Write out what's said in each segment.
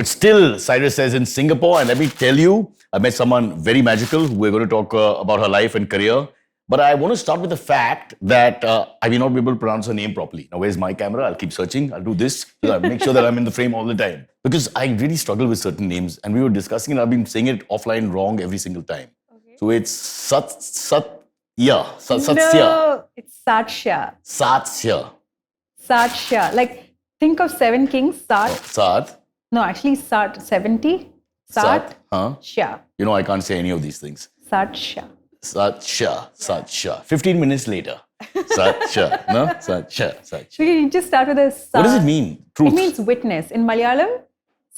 it's still, Cyrus says, in Singapore. And let me tell you, I met someone very magical. We're going to talk about her life and career. But I want to start with the fact that I may not be able to pronounce her name properly. Now, where's my camera? I'll keep searching. I'll do this. I'll make sure that I'm in the frame all the time. Because I really struggle with certain names. And we were discussing it. I've been saying it offline wrong every single time. Okay. So it's Sathshya. No, it's Sathshya. Sathshya. Sathshya. Like, think of 7 kings. Sath. No, actually, 70. Sathshya. Huh? You know, I can't say any of these things. Sathshya. Sathshya. 15 minutes later. Sathshya. No? Sathshya. You just start with a Sath. What does it mean? Truth. It means witness. In Malayalam,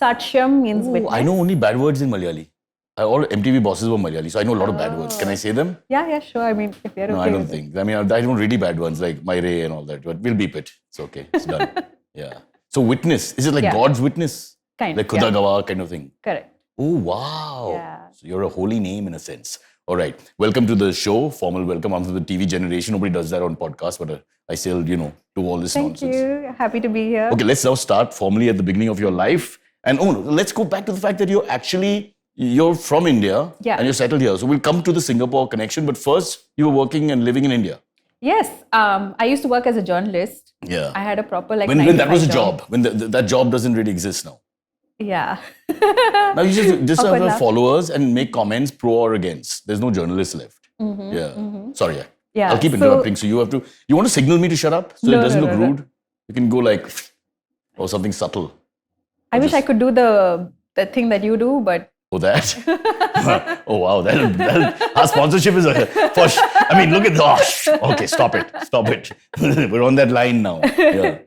Sathshyam means witness. I know only bad words in Malayali. All MTV bosses were Malayali, so I know a lot of bad words. Can I say them? Yeah, sure. I mean, if they're okay. No, I don't think. I mean, I don't really bad ones like Myre and all that, but we'll beep it. It's okay. It's done. Yeah. So witness. Is it like God's witness? Kind of. Like Khuda Gawah kind of thing? Correct. Oh, wow. Yeah. So you're a holy name in a sense. All right. Welcome to the show. Formal welcome. I'm from the TV generation. Nobody does that on podcast, but I still, do all this nonsense. Thank you. Happy to be here. Okay, let's now start formally at the beginning of your life. And let's go back to the fact that you're from India and you're settled here. So we'll come to the Singapore connection. But first, you were working and living in India. Yes. I used to work as a journalist. Yeah. I had a proper when that was a job. When that job doesn't really exist now. Yeah. Now you just have followers and make comments pro or against. There's no journalists left. Mm-hmm, yeah. Mm-hmm. Sorry. Yeah. I'll keep interrupting. So you want to signal me to shut up so it doesn't look rude? You can go like, or something subtle. I wish I could do the thing that you do, but... Oh, that? Oh, wow. Our sponsorship is I mean, look at the... Okay, stop it. We're on that line now. Yeah.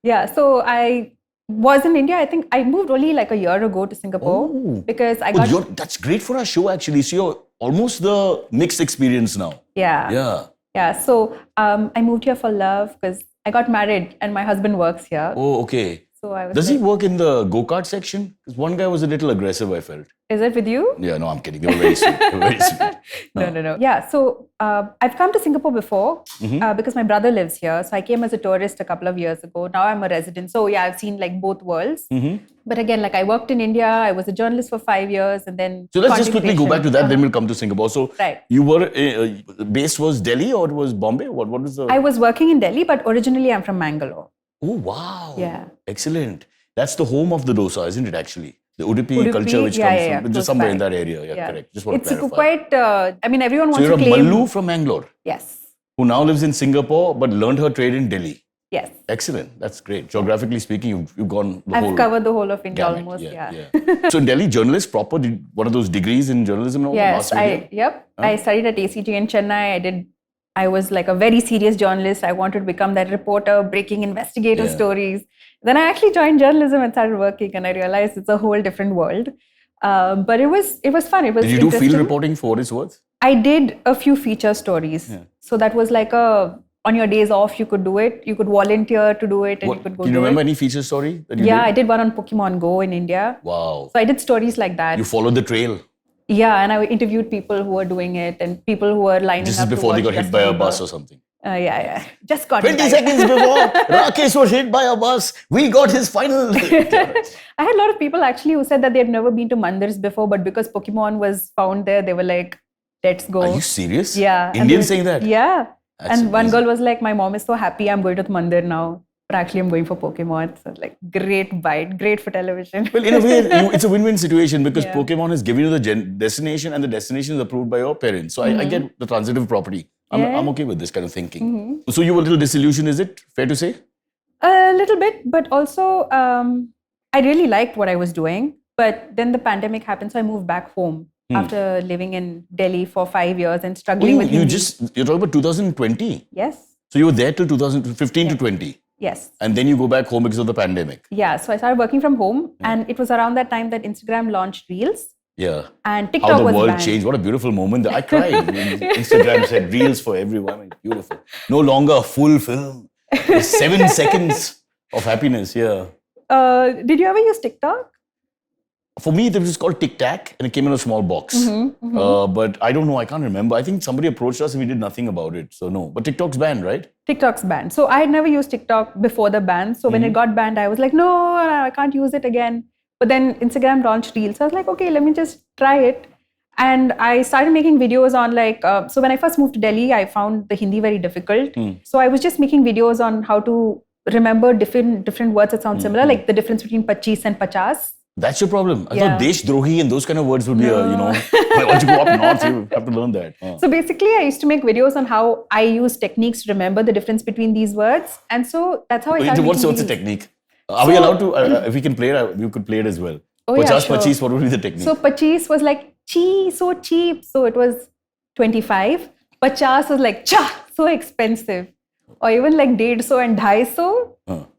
Yeah, so I was in India. I think I moved only like a year ago to Singapore because I got... That's great for our show, actually. So you're almost the mixed experience now. Yeah. Yeah, so I moved here for love because I got married and my husband works here. Oh, okay. So I was Does he work in the go-kart section? Because one guy was a little aggressive, I felt. Is it with you? Yeah, no, I'm kidding. They were very sweet. No. Yeah, so I've come to Singapore before because my brother lives here. So I came as a tourist a couple of years ago. Now I'm a resident. So yeah, I've seen like both worlds. Mm-hmm. But again, like I worked in India. I was a journalist for 5 years and then... So let's just quickly go back to that. Then we'll come to Singapore. So you were, base was Delhi or it was Bombay? What was the... I was working in Delhi, but originally I'm from Mangalore. Oh, wow. Yeah. Excellent. That's the home of the dosa, isn't it actually? The Udupi culture which comes from, just somewhere in that area. Yeah, correct. Just want to clarify. It's quite, I mean, everyone wants to claim... So you're a Mallu from Mangalore? Yes. Who now lives in Singapore but learned her trade in Delhi? Yes. Excellent. That's great. Geographically speaking, you've gone the whole... I've covered the whole of India almost, So in Delhi, journalist proper, did one of those degrees in journalism now? Yes, I studied at ACG in Chennai. I was like a very serious journalist. I wanted to become that reporter, breaking investigative stories. Then I actually joined journalism and started working, and I realized it's a whole different world. But it was fun. It was. Did you do field reporting for what it's worth? I did a few feature stories. Yeah. So that was like on your days off, you could do it. You could volunteer to do it, and you could go. Do you remember any feature story that you did? I did one on Pokemon Go in India. Wow. So I did stories like that. You followed the trail. Yeah, and I interviewed people who were doing it and people who were lining up. This is before they got hit by a bus or something. Yeah. Just got 20 seconds before Rakesh was hit by a bus, we got his final. I had a lot of people actually who said that they had never been to mandirs before, but because Pokemon was found there, they were like, let's go. Are you serious? Yeah. Indians saying that? Yeah. That's amazing. One girl was like, my mom is so happy I'm going to the mandir now. But actually, I'm going for Pokemon. So like, great bite, great for television. Well, in a way, it's a win-win situation because Pokemon has given you the destination and the destination is approved by your parents. So I get the transitive property. I'm okay with this kind of thinking. Mm-hmm. So you were a little disillusioned, is it? Fair to say? A little bit, but also I really liked what I was doing. But then the pandemic happened, so I moved back home after living in Delhi for 5 years and struggling with Hindi. You're talking about 2020? Yes. So you were there till 2015 to 20? Yes. And then you go back home because of the pandemic? Yeah, so I started working from home and it was around that time that Instagram launched Reels. Yeah. And TikTok was How the world banned. changed. What a beautiful moment. I cried when Instagram said Reels for everyone. Beautiful. No longer a full film. 7 seconds of happiness, yeah. Did you ever use TikTok? For me, it was called Tic Tac and it came in a small box. But I don't know, I can't remember. I think somebody approached us and we did nothing about it. So no, but TikTok's banned, right? TikTok's banned. So I had never used TikTok before the ban. So when it got banned, I was like, no, I can't use it again. But then Instagram launched Reels. So I was like, okay, let me just try it. And I started making videos on so when I first moved to Delhi, I found the Hindi very difficult. So I was just making videos on how to remember different words that sound similar, like the difference between 25 and 50. That's your problem. I Yeah. thought Desh Drohi and those kind of words would be, once you go up north, you have to learn that. So basically, I used to make videos on how I use techniques to remember the difference between these words. And so that's how I started What's making the videos. technique? Are we allowed to, if we can play it, you could play it as well. Oh, yeah, 50, sure. what would be the technique? So 25 was like, chee, so cheap. So it was 25. 50 was like, cha, so expensive. Or even like 150 and 250.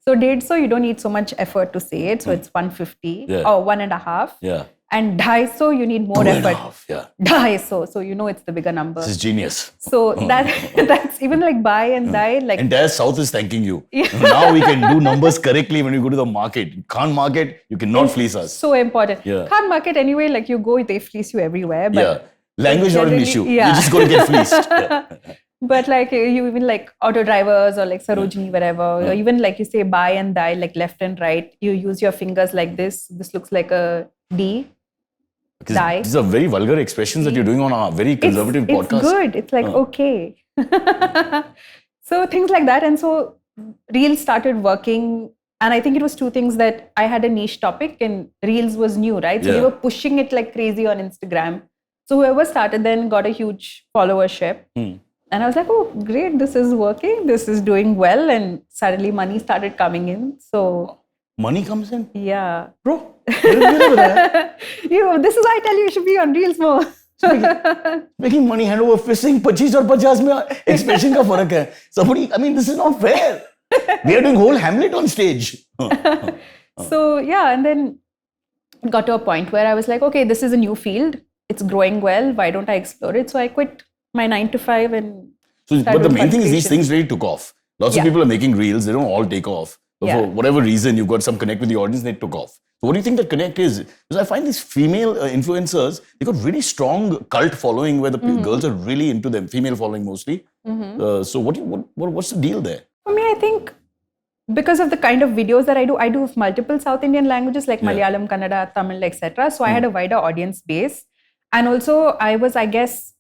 So 150, you don't need so much effort to say it. So it's 150 or 1.5. Yeah. And 250, you need more effort. 2.5, yeah. 250. So you know it's the bigger number. This is genius. So that's even like buy and die. Like Entire South is thanking you. Now we can do numbers correctly when we go to the market. You can't market, you cannot fleece us. so important. Yeah. Can't market anyway. Like you go, they fleece you everywhere. But Yeah. Language not an generally- issue. yeah. You just got to get fleeced. Yeah. But like you even like auto drivers or like Sarojini, whatever, or even like you say buy and die, like left and right, you use your fingers like this. This looks like a D. Because Die. these are very vulgar expressions that you're doing on a very conservative podcast. It's good. It's like, okay. So things like that. And so Reels started working. And I think it was two things that I had a niche topic and Reels was new, right? So Yeah. we were pushing it like crazy on Instagram. So whoever started then got a huge followership. And I was like, oh, great, this is working. This is doing well. And suddenly money started coming in. So Money comes in? yeah. Bro, This is why I tell you should be on Reels more. making money hand over fisting 25 और 50 में expression का फर्क है. Somebody, I mean, this is not fair. We are doing whole Hamlet on stage. So yeah, and then it got to a point where I was like, okay, this is a new field. It's growing well. Why don't I explore it? So I quit my 9 to 5 and So, started but the with main thing is these content things really took off. Lots of Yeah. people are making reels. They don't all take off. But Yeah. for whatever reason, you've got some connect with the audience, they took off. So what do you think that connect is? Because I find these female influencers, they got really strong cult following where the girls are really into them, female following mostly. So what's the deal there? For me, I think because of the kind of videos that I do multiple South Indian languages like Malayalam, Kannada, Tamil, etc. So I had a wider audience base. And also I was, I guess,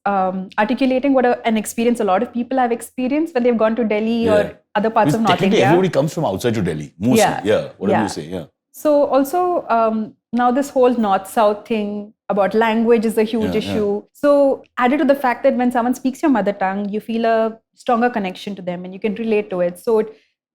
articulating what an experience a lot of people have experienced when they've gone to Delhi or other parts Because of North technically India. everybody comes from outside to Delhi, mostly. Yeah. Whatever Yeah. you say, yeah. So also now this whole North-South thing about language is a huge Yeah, issue. So added to the fact that when someone speaks your mother tongue, you feel a stronger connection to them and you can relate to it. So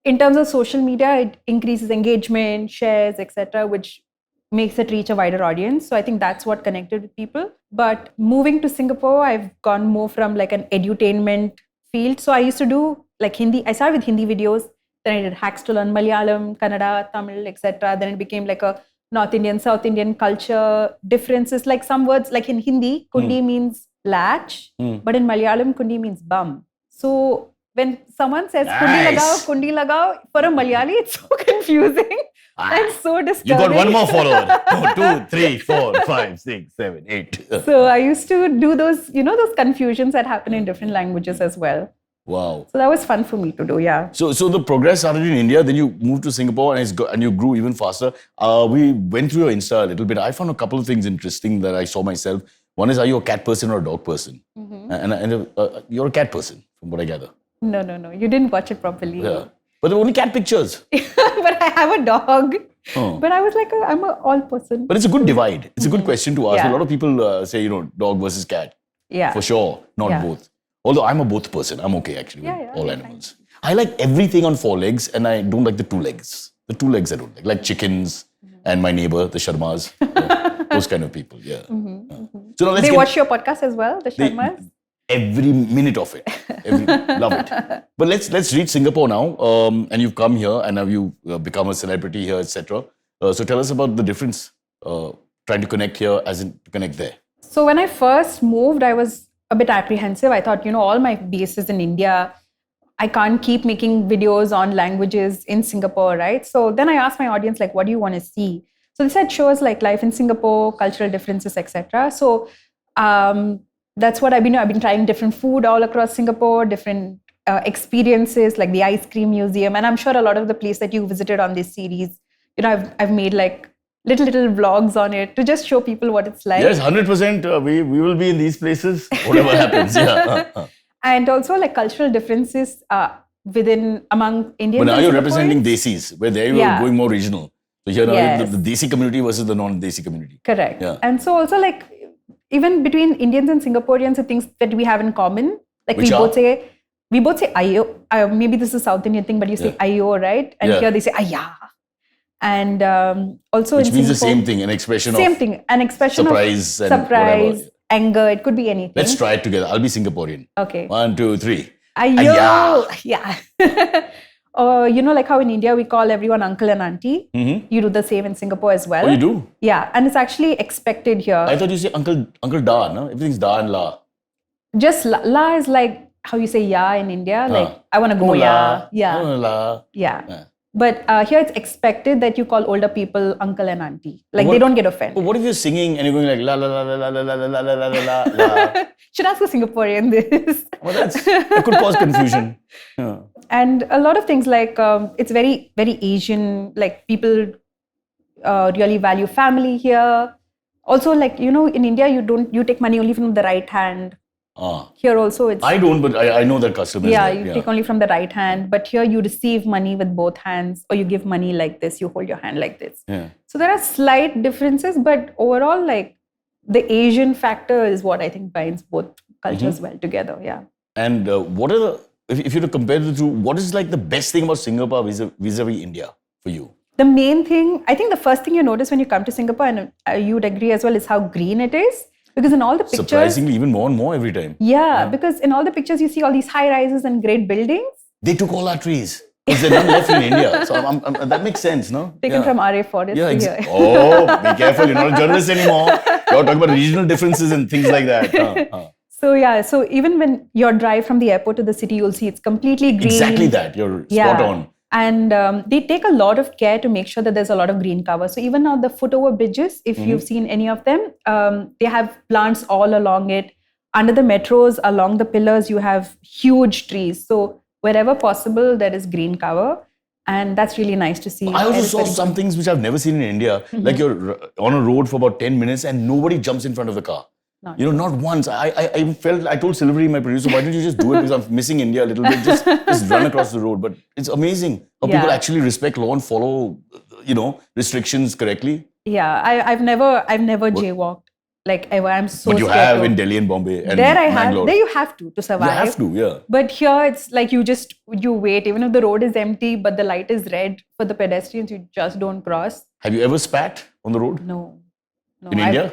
in terms of social media, it increases engagement, shares, etc., which makes it reach a wider audience. So I think that's what connected with people. But moving to Singapore, I've gone more from like an edutainment field. So I used to do like Hindi. I started with Hindi videos. Then I did hacks to learn Malayalam, Kannada, Tamil, etc. Then it became like a North Indian, South Indian culture differences. Like some words, like in Hindi, kundi means latch, but in Malayalam, kundi means bum. So when someone says Nice. kundi lagao, for a Malayali, it's so confusing and so You disturbing. got one more follower. 2, 3, 4, 5, 6, 7, 8. So I used to do those, those confusions that happen in different languages as well. Wow. So that was fun for me to do, yeah. So the progress started in India, then you moved to Singapore and you grew even faster. We went through your Insta a little bit. I found a couple of things interesting that I saw myself. One is, are you a cat person or a dog person? And you're a cat person, from what I gather. No. You didn't watch it properly. Yeah. But there were only cat pictures. But I have a dog. Oh. But I was like, I'm an all person. But it's a good divide. It's a good question to ask. Yeah. A lot of people say, dog versus cat. Yeah. For sure, not Yeah. both. Although I'm a both person. I'm okay actually with Yeah, all you're animals. I like everything on 4 legs and I don't like the 2 legs. The 2 legs I don't like. Like chickens and my neighbor, the Sharmas. Those kind of people, yeah. So now let's They get watch your podcast as well, the Sharmas? every minute of it. Love it. But let's reach Singapore now. And you've come here and now you've become a celebrity here, etc. So tell us about the difference trying to connect here as in to connect there. So when I first moved, I was a bit apprehensive. I thought, all my base is in India. I can't keep making videos on languages in Singapore, right? So then I asked my audience, like, what do you want to see? So they said shows like life in Singapore, cultural differences, etc. So that's what I've been trying different food all across Singapore, different experiences like the ice cream museum. And I'm sure a lot of the place that you visited on this series, I've made like little vlogs on it to just show people what it's like. Yes, 100%. We will be in these places, whatever happens. Yeah. And also like cultural differences among Indians. But now and you're Singaporeans. representing Desis, where there you are going more regional. So here now Yes. the Desi community versus the non-Desi community. Correct. Yeah. And so also like even between Indians and Singaporeans, the things that we have in common, like Which we both say ayo. Maybe this is a South Indian thing, but you say ayo, right? And here they say aya. And also which in means the Singapore, same thing, an expression same of thing, an expression surprise of and surprise, whatever. anger. It could be anything. Let's try it together. I'll be Singaporean. Okay. 1, 2, 3. Ayo. Yeah. Or like how in India we call everyone uncle and auntie. You do the same in Singapore as well. Oh, you do? Yeah, and it's actually expected here. I thought you say Uncle Da, no? Everything's Da and La. Just la is like how you say ya in India. Like I want to go No, ya. La. Yeah. No, La. Yeah. But here it's expected that you call older people uncle and auntie. Like they don't get offended. But what if you're singing and you're going like la la la la la la la la la la la la? Should ask a Singaporean this. Well, that could cause confusion. Yeah. And a lot of things like it's very, very Asian. Like people really value family here. Also, like in India, you take money only from the right hand. Here also it's... I don't, but I know that customers. Yeah, you take only from the right hand. But here you receive money with both hands, or you give money like this, you hold your hand like this. Yeah. So there are slight differences, but overall, like the Asian factor is what I think binds both cultures well together. Yeah. And what are the, if you were to compare the two, what is like the best thing about Singapore vis-a-vis India for you? The main thing, I think the first thing you notice when you come to Singapore, and you would agree as well, is how green it is. Because in all the pictures... Surprisingly, even more and more every time. Yeah, because in all the pictures, you see all these high rises and great buildings. They took all our trees. Because they're none left in India. So that makes sense, no? Taken from RA Forest to here. Oh, be careful. You're not a journalist anymore. You're talking about regional differences and things like that. So yeah, so even when you drive from the airport to the city, you'll see it's completely green. Exactly that. You're spot on. And they take a lot of care to make sure that there's a lot of green cover. So even now the footover bridges, if you've seen any of them, they have plants all along it. Under the metros, along the pillars, you have huge trees. So wherever possible, there is green cover. And that's really nice to see. I also saw some things which I've never seen in India. Like you're on a road for about 10 minutes and nobody jumps in front of the car. Not once. I felt, I told Silvery, my producer, why don't you just do it, because I'm missing India a little bit, just run across the road. But it's amazing how people actually respect law and follow, restrictions correctly. Yeah, I've never jaywalked, like ever. I'm so But you scared have to. in Delhi and Bombay and There I have. Bangalore. There you have to survive. You have to, yeah. But here it's like you wait, even if the road is empty, but the light is red for the pedestrians, you just don't cross. Have you ever spat on the road? No. In India?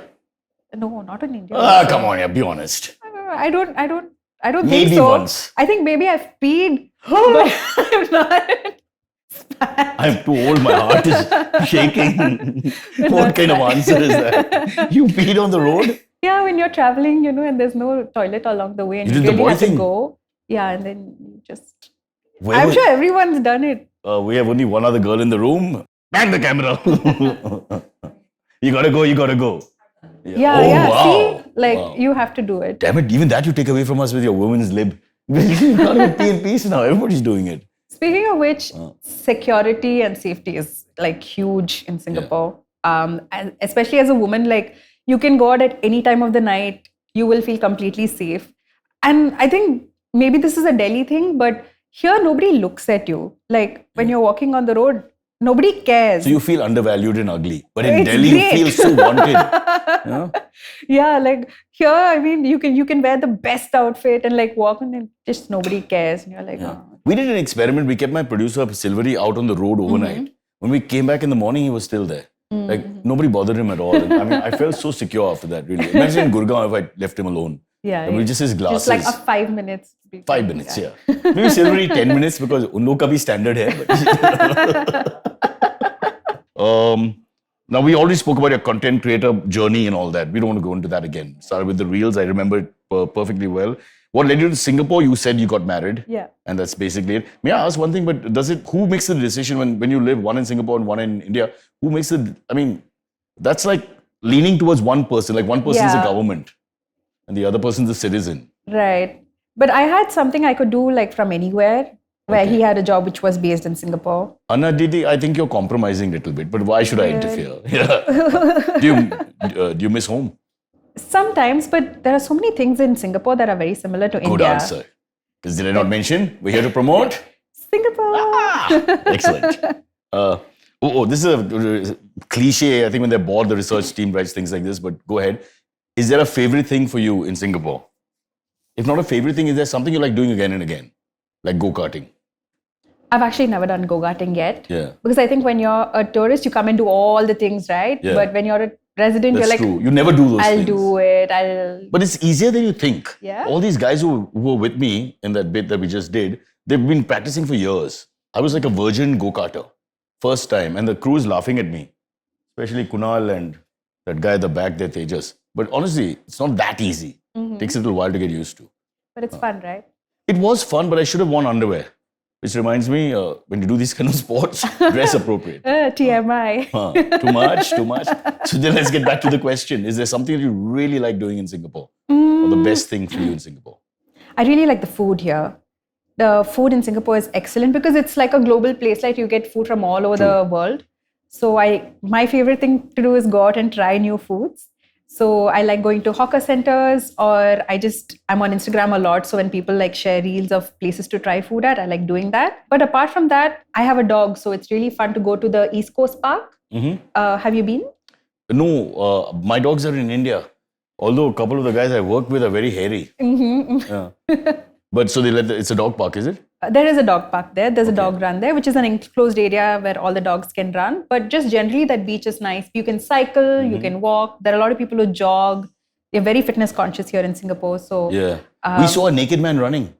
No, not in India. Come on, yeah, be honest. I don't think Maybe so. once. I think maybe I've peed, but I've not spat. I'm too old, my heart is shaking. What kind of answer is that? You peed on the road? Yeah, when you're traveling, and there's no toilet along the way, and You you did the really boy have to thing? go. Yeah, and then you just... I'm sure everyone's done it. We have only one other girl in the room. Bang the camera. You gotta go. Yeah. Wow. See, you have to do it. Damn it, even that you take away from us with your woman's lib. You can't even pee in peace now. Everybody's doing it. Speaking of which, security and safety is like huge in Singapore. And especially as a woman, like you can go out at any time of the night. You will feel completely safe. And I think maybe this is a Delhi thing, but here nobody looks at you. Like when you're walking on the road, nobody cares. So you feel undervalued and ugly. But in It's Delhi, great. you feel so wanted. Yeah, like here, I mean, you can wear the best outfit and like walk on and just nobody cares. And you're like, We did an experiment. We kept my producer, Silvery, out on the road overnight. When we came back in the morning, he was still there. Like nobody bothered him at all. And, I mean, I felt so secure after that, really. Imagine in Gurgaon if I left him alone. Yeah. With just his glasses. Just like a 5 minutes. 5 minutes, yeah. Maybe Silvery 10 minutes because un log ka bhi standard hai. Now, we already spoke about your content creator journey and all that. We don't want to go into that again. Started with the reels. I remember it perfectly well. What led you to Singapore? You said you got married. Yeah. And that's basically it. May I ask one thing, but who makes the decision when you live, one in Singapore and one in India? Who makes that's like leaning towards one person. Like one person is a government and the other person is a citizen. Right. But I had something I could do like from anywhere. where he had a job which was based in Singapore. Anna Didi, I think you're compromising a little bit, but why should I interfere? Yeah. Do you miss home? Sometimes, but there are so many things in Singapore that are very similar to Good India. answer. Because did I not mention? We're here to promote. Singapore. Excellent. This is a cliche. I think when they're bored, the research team writes things like this, but go ahead. Is there a favorite thing for you in Singapore? If not a favorite thing, is there something you like doing again and again? Like go-karting? I've actually never done go-karting yet. Yeah. Because I think when you're a tourist, you come and do all the things, right? Yeah. But when you're a resident, That's you're like, true. You never do those I'll things. do it. But it's easier than you think. Yeah. All these guys who were with me in that bit that we just did, they've been practicing for years. I was like a virgin go-karter. First time. And the crew is laughing at me. Especially Kunal and that guy at the back there, Tejas. But honestly, it's not that easy. It takes a little while to get used to. But it's fun, right? It was fun, but I should have worn underwear. Which reminds me, when you do these kind of sports, dress appropriate. TMI. Too much. So then let's get back to the question. Is there something that you really like doing in Singapore? Or the best thing for you in Singapore? I really like the food here. The food in Singapore is excellent because it's like a global place. Like you get food from all over the world. So my favorite thing to do is go out and try new foods. So I like going to hawker centers, or I'm on Instagram a lot. So when people like share reels of places to try food at, I like doing that. But apart from that, I have a dog. So it's really fun to go to the East Coast Park. Have you been? No, my dogs are in India. Although a couple of the guys I work with are very hairy. Yeah. But so it's a dog park, is it? There is a dog park there. There's a dog run there, which is an enclosed area where all the dogs can run. But just generally, that beach is nice. You can cycle, you can walk. There are a lot of people who jog. They're very fitness conscious here in Singapore. So yeah, we saw a naked man running.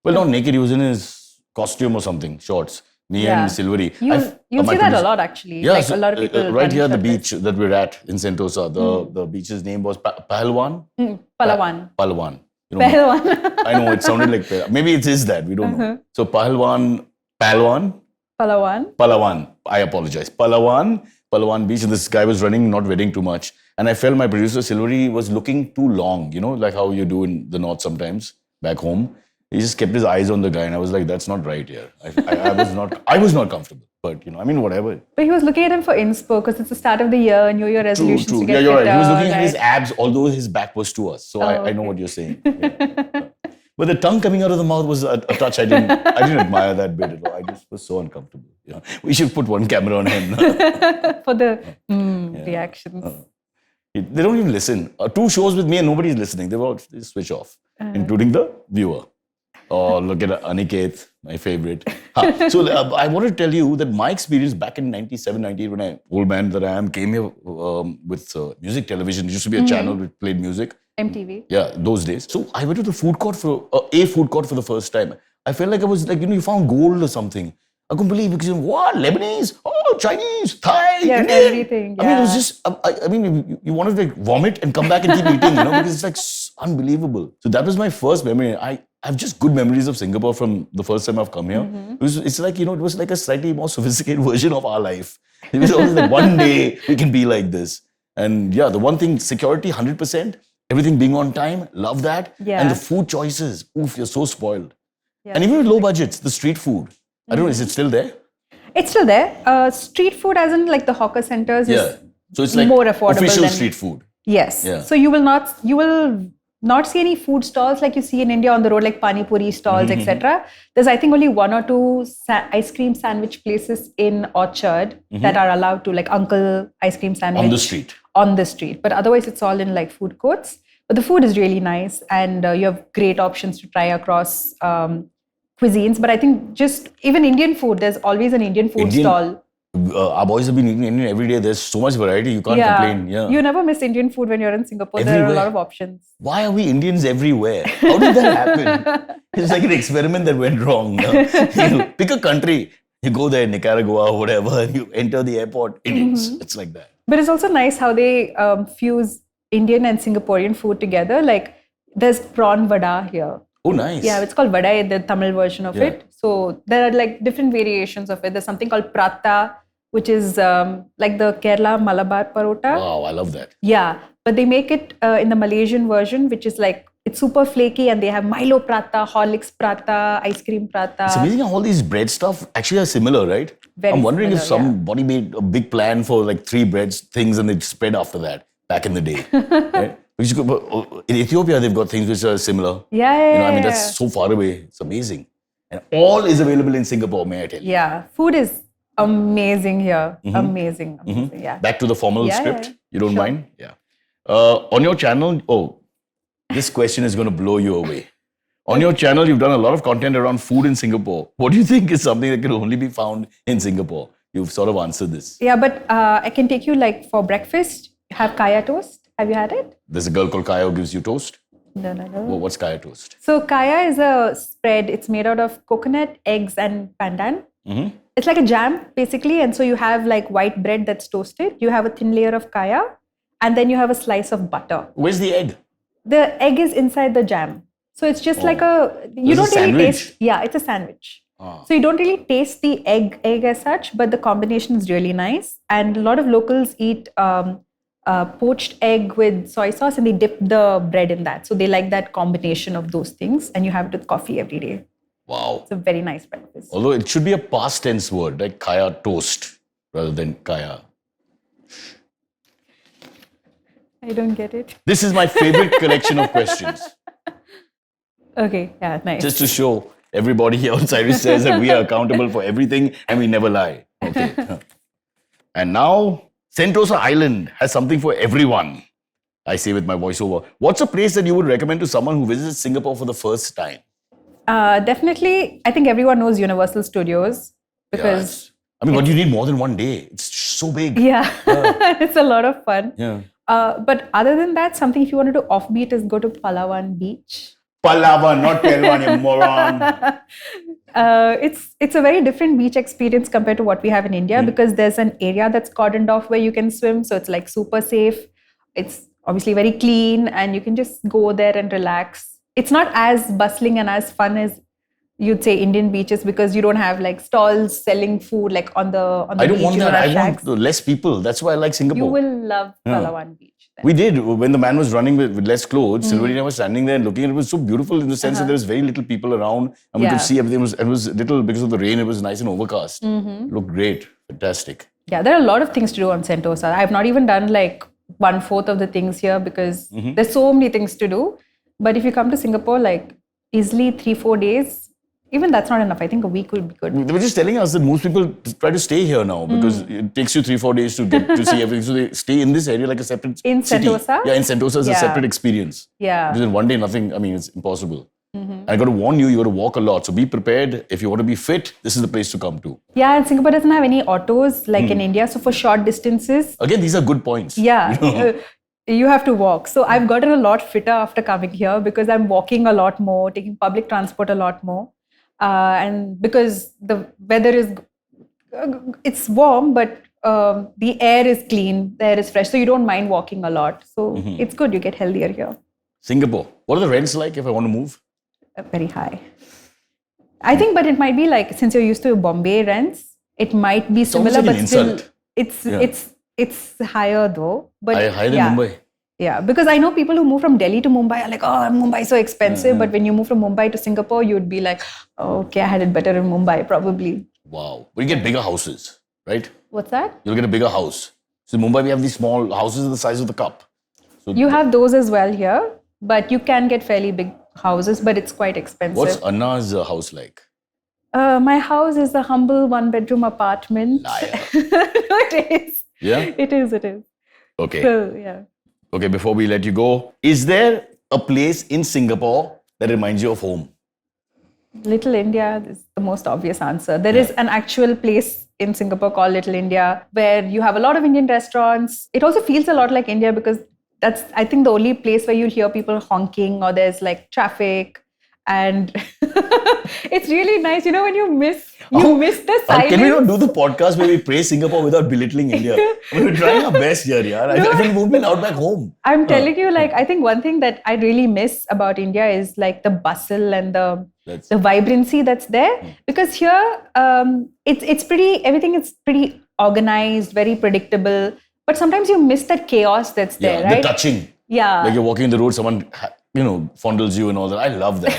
Well, not naked. He was in his costume or something, shorts. Me and Silvery. You see that a lot actually. Yeah, like a lot of people right here at the shirtless. beach that we're at in Sentosa. The beach's name was Pahalwan. Palawan. Pahalwan. Pahalwan. I know it sounded like maybe it is that, we don't know. So Palawan. I apologize. Palawan beach. And this guy was running, not wearing too much. And I felt my producer Silvery was looking too long. Like how you do in the north sometimes back home. He just kept his eyes on the guy, and I was like, "That's not right here." I was not comfortable. But whatever. But he was looking at him for inspo because it's the start of the year, New Year resolutions. True. To get Yeah, you're right. He was fitter, looking at his abs, although his back was to us. So I know what you're saying. Yeah. But the tongue coming out of the mouth was a touch I didn't admire that bit at all. I just was so uncomfortable. We should put one camera on him for the reactions. They don't even listen. 2 shows with me and nobody's listening. They switch off, including the viewer. Oh, look at Aniket, my favorite. So I want to tell you that my experience back in 97, 98, when old man that I am, came here with music television. It used to be a channel which played music. MTV. Yeah, those days. So I went to the food court for the first time. I felt like I was like, you found gold or something. I couldn't believe it because, what? Lebanese? Oh, Chinese? Thai? Yeah, Indian? everything. Yeah. I mean, it was just, you wanted to vomit and come back and keep eating, because it's like unbelievable. So that was my first memory. I have just good memories of Singapore from the first time I've come here. It's like, it was like a slightly more sophisticated version of our life. It was always like, one day we can be like this. And yeah, the one thing, security, 100%. Everything being on time, love that. Yeah. And the food choices, oof, you're so spoiled. Yeah. And even with low budgets, the street food, I don't know, is it still there? It's still there. Street food, as in like the hawker centers, is So it's like more affordable official than street food. Yes. Yeah. So you will not see any food stalls like you see in India on the road, like pani puri stalls, etc. There's, I think, only 1 or 2 ice cream sandwich places in Orchard that are allowed to, like Uncle Ice Cream Sandwich. On the street. But otherwise, it's all in like food courts. But the food is really nice, and you have great options to try across cuisines. But I think just even Indian food, there's always an Indian food stall. Our boys have been eating Indian every day. There's so much variety. You can't complain. Yeah. You never miss Indian food when you're in Singapore. Everywhere. There are a lot of options. Why are we Indians everywhere? How did that happen? It's like an experiment that went wrong. Pick a country. You go there, Nicaragua, whatever, and you enter the airport. It's like that. But it's also nice how they fuse Indian and Singaporean food together. Like there's prawn vada here. Oh, nice. Yeah, it's called vada, the Tamil version of it. So there are like different variations of it. There's something called prata, which is like the Kerala Malabar parota. Wow, I love that. Yeah, but they make it in the Malaysian version, which is like It's super flaky, and they have Milo Prata, Horlicks Prata, ice cream Prata. It's amazing how all these bread stuff actually are similar, right? Very I'm wondering if similar, somebody made a big plan for like 3 breads things and they spread after that back in the day. Right? Because in Ethiopia, they've got things which are similar. Yeah. I mean, that's so far away. It's amazing. And all is available in Singapore, may I tell you. Yeah, food is amazing here. Amazing. Yeah. Back to the formal script. Yeah. You don't Sure. mind? Yeah. On your channel, this question is going to blow you away. On your channel, you've done a lot of content around food in Singapore. What do you think is something that can only be found in Singapore? You've sort of answered this. Yeah, but I can take you like for breakfast, have kaya toast. Have you had it? There's a girl called Kaya who gives you toast. No. Well, what's Kaya toast? So kaya is a spread. It's made out of coconut, eggs, and pandan. It's like a jam, basically. And so you have like white bread that's toasted. You have a thin layer of kaya, and then you have a slice of butter. Where's the egg? The egg is inside the jam. So it's just like you This is don't a really sandwich? taste. Yeah, it's a sandwich. So you don't really taste the egg as such, but the combination is really nice. And a lot of locals eat poached egg with soy sauce, and they dip the bread in that. So they like that combination of those things, and you have it with coffee every day. Wow. It's a very nice breakfast. Although it should be a past tense word, like Kaya toast rather than Kaya. I don't get it. This is my favorite collection of questions. Okay, yeah, nice. Just to show everybody here on Cyrus says that we are accountable for everything and we never lie. Okay. And now, Sentosa Island has something for everyone. I say with my voiceover. What's a place that you would recommend to someone who visits Singapore for the first time? Definitely, I think everyone knows Universal Studios because but you need more than one day. It's so big. yeah. It's a lot of fun. Yeah. But other than that, something if you want to do offbeat is go to Palawan Beach. Palawan, not Pelwan, you moron. It's a very different beach experience compared to what we have in India because there's an area that's cordoned off where you can swim. So it's like super safe. It's obviously very clean and you can just go there and relax. It's not as bustling and as fun as you'd say Indian beaches because you don't have like stalls selling food like on the I don't beach. want You that. don't have I shacks. want less people. That's why I like Singapore. You will love Palawan Beach. Then. We did. When the man was running with less clothes, Silverina was standing there and looking. It was so beautiful in the sense that there was very little people around and we could see everything. It was little because of the rain. It was nice and overcast. It looked great. Fantastic. Yeah, there are a lot of things to do on Sentosa. I have not even done like 1/4 of the things here because there's so many things to do. But if you come to Singapore, like easily 3-4 days, even that's not enough. I think a week would be good. They were just telling us that most people try to stay here now because it takes you 3-4 days to get to see everything. So they stay in this area like a separate In city. Sentosa? Yeah, in Sentosa is a separate experience. Yeah. Because in one day, nothing, I mean, it's impossible. I got to warn you, you got to walk a lot. So be prepared. If you want to be fit, this is the place to come to. Yeah, and Singapore doesn't have any autos like in India. So for short distances, Again, these are good points. yeah, you have to walk. So I've gotten a lot fitter after coming here because I'm walking a lot more, taking public transport a lot more. And because the weather is, it's warm, but the air is clean, the air is fresh. So you don't mind walking a lot. So it's good, you get healthier here. Singapore. What are the rents like if I want to move? Very high. I think, but it might be like, since you're used to Bombay rents, it might be similar, almost like but an still, insult. it's higher though. But Higher than Mumbai? Yeah, because I know people who move from Delhi to Mumbai are like, oh, Mumbai is so expensive. But when you move from Mumbai to Singapore, you'd be like, oh, okay, I had it better in Mumbai, probably. Wow. But you get bigger houses, right? What's that? You'll get a bigger house. So in Mumbai, we have these small houses the size of the cup. So You have those as well here, but you can get fairly big houses, but it's quite expensive. What's Anna's house like? My house is a humble 1-bedroom apartment. Liar. It is. Yeah? It is. Okay. So, yeah. Okay, before we let you go, is there a place in Singapore that reminds you of home? Little India is the most obvious answer. There is an actual place in Singapore called Little India where you have a lot of Indian restaurants. It also feels a lot like India because that's, I think, the only place where you'll hear people honking or there's like traffic. And it's really nice, you know, when you miss the silence. Can we not do the podcast where we praise Singapore without belittling India? I mean, we're trying our best here, yaar. I think we've been out back home. I'm telling you, like, I think one thing that I really miss about India is like the bustle and the vibrancy that's there. Because here, it's pretty, everything is pretty organized, very predictable. But sometimes you miss that chaos that's there, right? The touching. Yeah. Like you're walking in the road, someone fondles you and all that. I love that.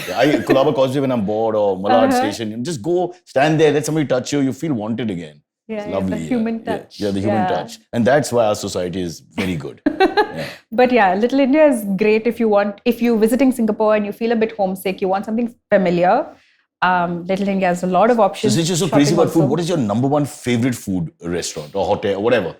Colaba Causeway when I'm bored or Malad Station, just go stand there, let somebody touch you, you feel wanted again. Yeah, it's lovely. the human touch. Yeah, the human touch. And that's why our society is very good. But yeah, Little India is great if you're visiting Singapore and you feel a bit homesick, you want something familiar. Little India has a lot of options. So since you're so crazy about food, what is your number one favorite food restaurant or hotel or whatever?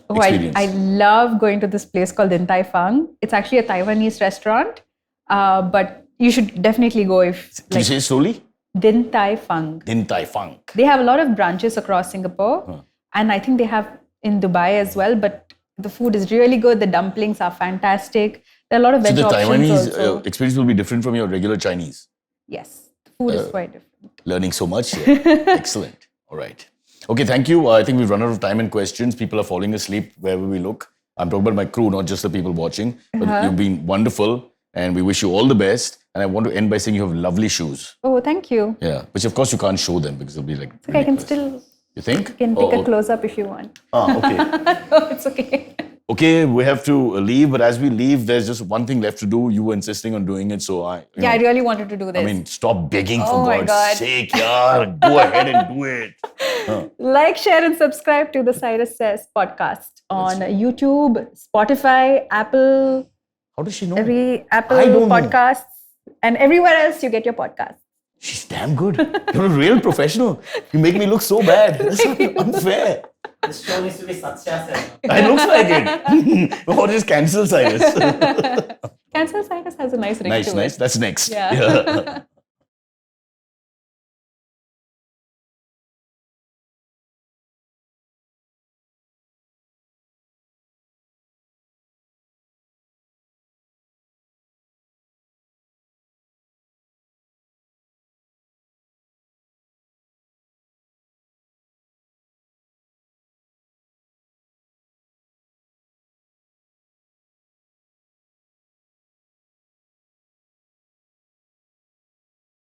Oh, I love going to this place called Din Tai Fung. It's actually a Taiwanese restaurant, but you should definitely go if... Can you say it slowly? Din Tai Fung. Din Tai Fung. They have a lot of branches across Singapore, and I think they have in Dubai as well, but the food is really good. The dumplings are fantastic. There are a lot of veg options also. So the Taiwanese experience will be different from your regular Chinese? Yes. The food is quite different. Learning so much here. Excellent. All right. Okay, thank you. I think we've run out of time and questions. People are falling asleep wherever we look. I'm talking about my crew, not just the people watching. But you've been wonderful and we wish you all the best. And I want to end by saying you have lovely shoes. Oh, thank you. Yeah, which of course you can't show them because it'll be like... Okay, I can still... You think? You can take a close-up if you want. Okay. No, it's okay. Okay, we have to leave, but as we leave, there's just one thing left to do. You were insisting on doing it, so I really wanted to do this. I mean, stop begging for God's sake, yaar. Go ahead and do it. Like, share, and subscribe to the Cyrus Says podcast on YouTube, Spotify, Apple. How does she know? Every Apple podcasts and everywhere else you get your podcast. She's damn good. You're a real professional. You make me look so bad. That's unfair. This show needs to be Sathshya said. It looks like it. Or just cancel Cyrus. Cancel Cyrus has a nice ring to it. Nice. That's next. Yeah.